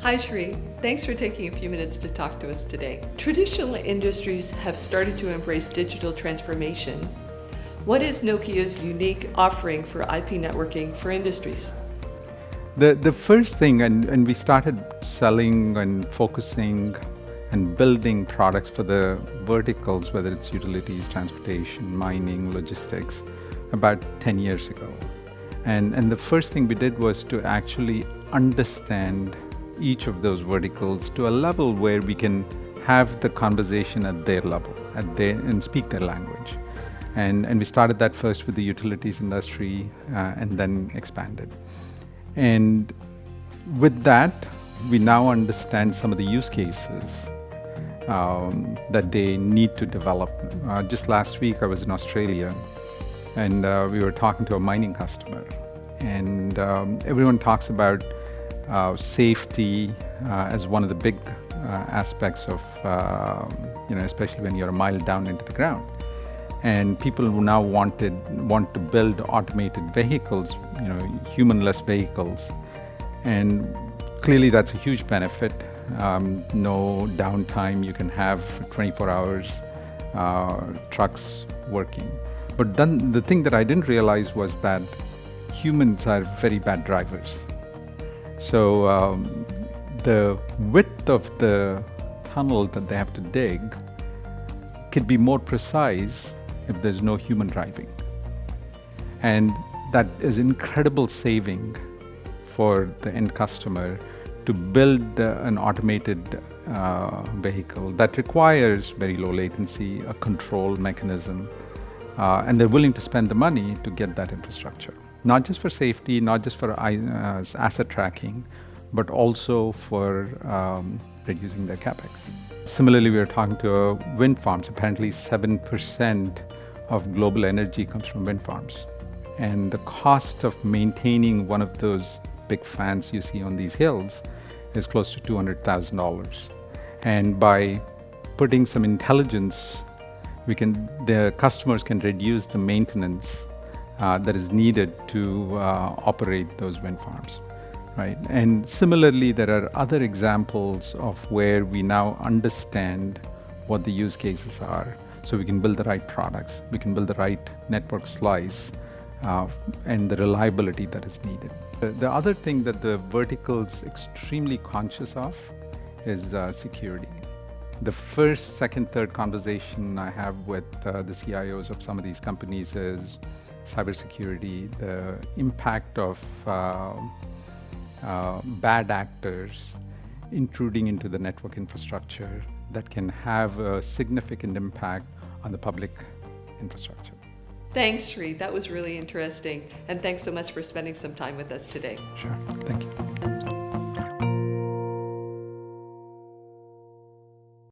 Hi Shri, thanks for taking a few minutes to talk to us today. Traditional industries have started to embrace digital transformation. What is Nokia's unique offering for IP networking for industries? The first thing, and we started selling and focusing and building products for the verticals, whether it's utilities, transportation, mining, logistics, about 10 years ago. And the first thing we did was to actually understand each of those verticals to a level where we can have the conversation at their level, and speak their language. And we started that first with the utilities industry and then expanded. And with that, we now understand some of the use cases that they need to develop. Just last week, I was in Australia, and we were talking to a mining customer. And everyone talks about safety as one of the big aspects of, especially when you're a mile down into the ground. And people who now want to build automated vehicles, human-less vehicles. And clearly that's a huge benefit. No downtime, you can have 24 hours trucks working. But then the thing that I didn't realize was that humans are very bad drivers. So the width of the tunnel that they have to dig could be more precise if there's no human driving. And that is incredible saving for the end customer to build an automated vehicle that requires very low latency, a control mechanism, and they're willing to spend the money to get that infrastructure. Not just for safety, not just for asset tracking, but also for reducing their capex. Similarly, we were talking to wind farms. Apparently 7% of global energy comes from wind farms. And the cost of maintaining one of those big fans you see on these hills is close to $200,000. And by putting some intelligence, the customers can reduce the maintenance that is needed to operate those wind farms, right? And similarly, there are other examples of where we now understand what the use cases are, so we can build the right products, we can build the right network slice, and the reliability that is needed. The other thing that the vertical's extremely conscious of is security. The first, second, third conversation I have with the CIOs of some of these companies is cybersecurity, the impact of bad actors intruding into the network infrastructure that can have a significant impact on the public infrastructure. Thanks, Shri. That was really interesting. And thanks so much for spending some time with us today. Sure. Thank you.